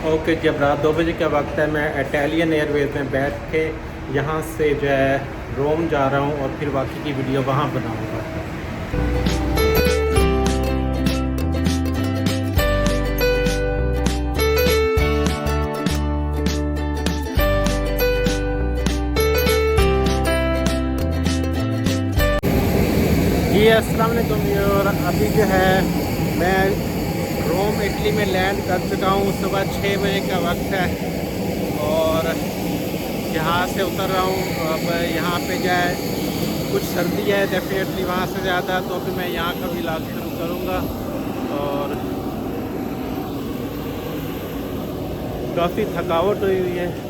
Okay, जब रात 2 बजे का वक्त है, मैं इटालियन एयरवेज़ में बैठ के यहाँ से जो है रोम जा रहा हूँ और फिर बाकी की वीडियो वहाँ बनाऊँगा। जी अस्सलाम वालेकुम। और अभी जो है मैं रोम इटली में लैंड कर चुका हूँ। सुबह 6 बजे का वक्त है और यहाँ से उतर रहा हूँ। अब यहाँ पे जो है कुछ सर्दी है डेफिनेटली वहाँ से ज़्यादा, तो फिर मैं यहाँ का व्लॉग शुरू करूँगा। और काफ़ी थकावट हुई हुई है।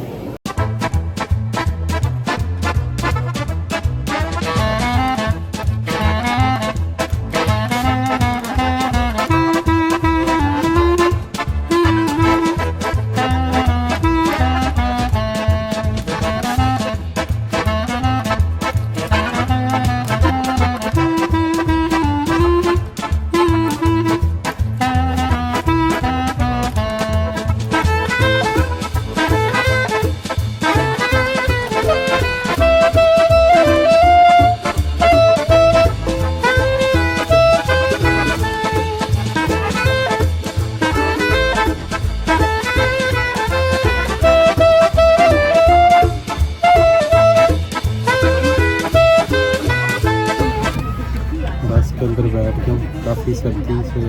अंदर बैठ गए। काफ़ी सर्दी से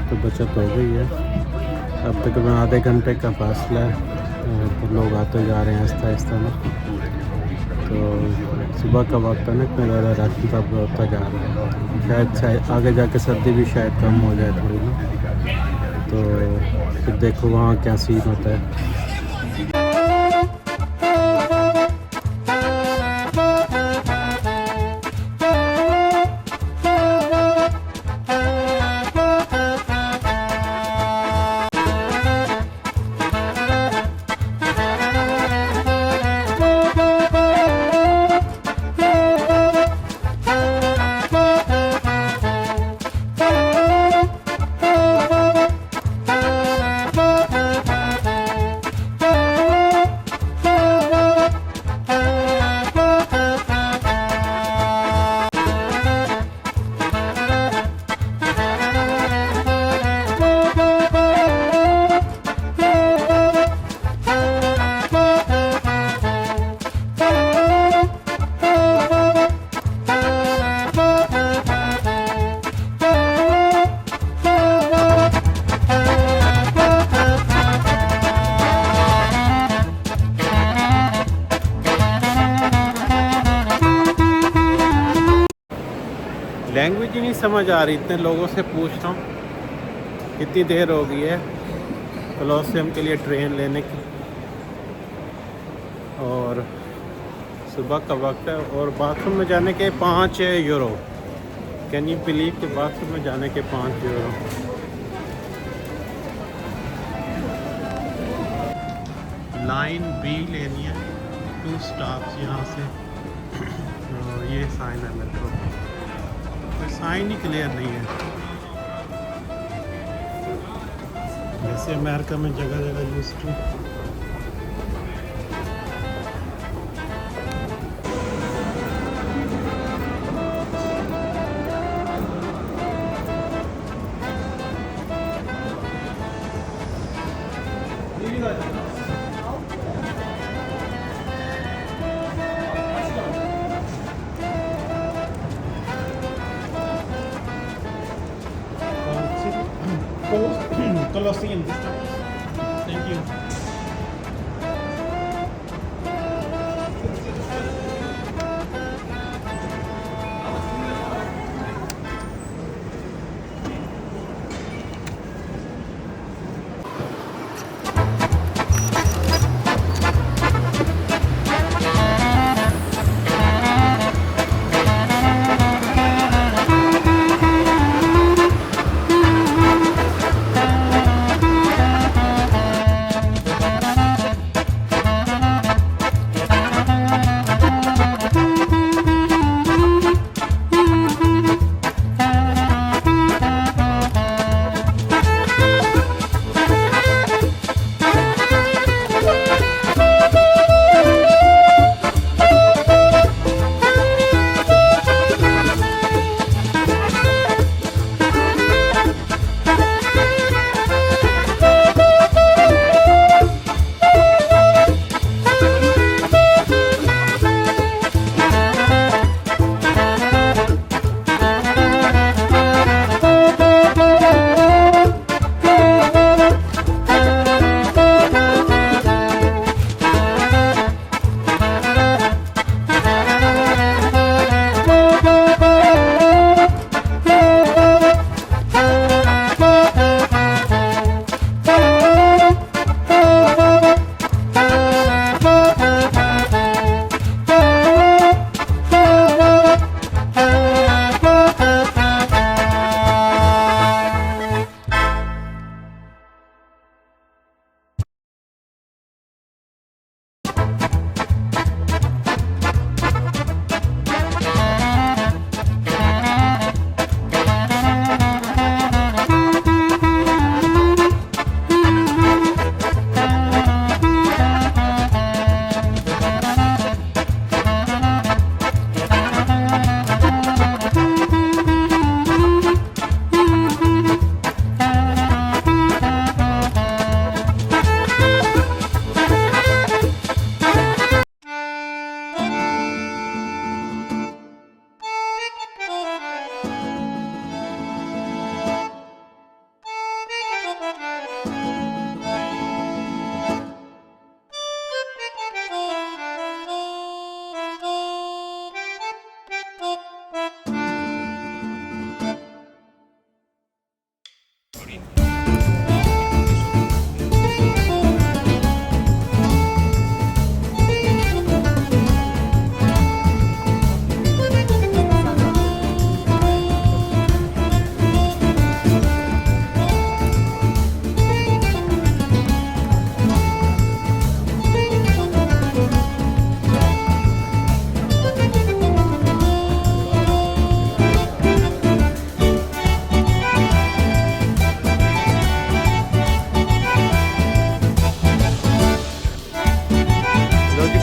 तो बचत हो गई है। अब तकरीबन आधे घंटे का फासला है तो लोग आते जा रहे हैं आहिस्ता आहिस्ता में। तो सुबह का वक्त है ना, इतना ज़्यादा रास्ते का होता जा रहा है। शायद आगे जाके सर्दी भी शायद कम हो जाए थोड़ी ना। तो फिर देखो वहाँ क्या सीन होता है। लैंग्वेज ही नहीं समझ आ रही, इतने लोगों से पूछ रहा हूँ। कितनी देर हो गई है कोलोसियम के लिए ट्रेन लेने की, और सुबह का वक्त है और बाथरूम में जाने के 5 यूरो। कैन यू बिलीव कि बाथरूम में जाने के 5 यूरो। लाइन बी लेनी है, 2 स्टॉप्स यहाँ से। तो ये साइन है मेरे को, साइन ही क्लियर नहीं है। जैसे अमेरिका में जगह जगह use to. Colosseum this time. Thank you.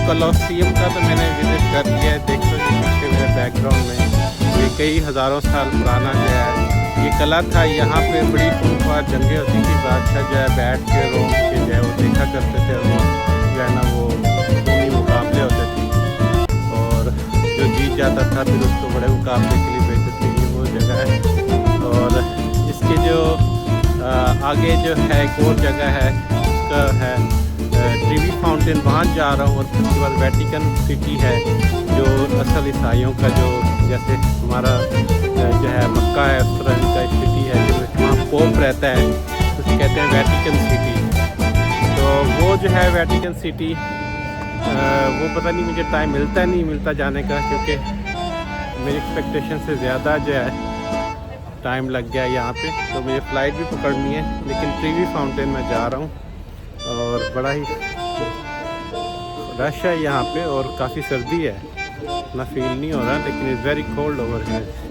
Colosseum का तो मैंने विजिट कर लिया है। देख लो ये पीछे मेरे बैकग्राउंड में, ये कई हज़ारों साल पुराना जो है ये किला था। यहाँ पे बड़ी खूंखार जंगें होती थी, बादशाह जो है बैठ के रोम के जो है वो देखा करते थे, वो जो है ना वो खूनी मुकाबले होते थे और जो जीत जाता था फिर उसको बड़े मुकाबले के लिए भेजते थे। ये वो जगह है। और इसके जो आगे जो है एक और जगह है, उसका है ट्रीवी फाउंटेन, वहाँ जा रहा हूँ। और उसके बाद वेटिकन सिटी है जो असल ईसाइयों का, जो जैसे हमारा जो है मक्का है उस तरह का एक सिटी है जो वहाँ पोप रहता है, उसे कहते हैं वेटिकन सिटी। तो वो जो है वेटिकन सिटी, वो पता नहीं मुझे टाइम मिलता नहीं मिलता जाने का, क्योंकि मेरी एक्सपेक्टेशन से ज़्यादा जो है टाइम लग गया यहाँ पे। तो मुझे फ़्लाइट भी पकड़नी है, लेकिन ट्रीवी फाउंटेन में जा रहा हूँ और बड़ा ही रश है यहाँ पे और काफ़ी सर्दी है, इतना फील नहीं हो रहा, लेकिन it's very cold over here.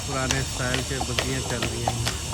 पुराने स्टाइल के बगियाँ चल रही हैं।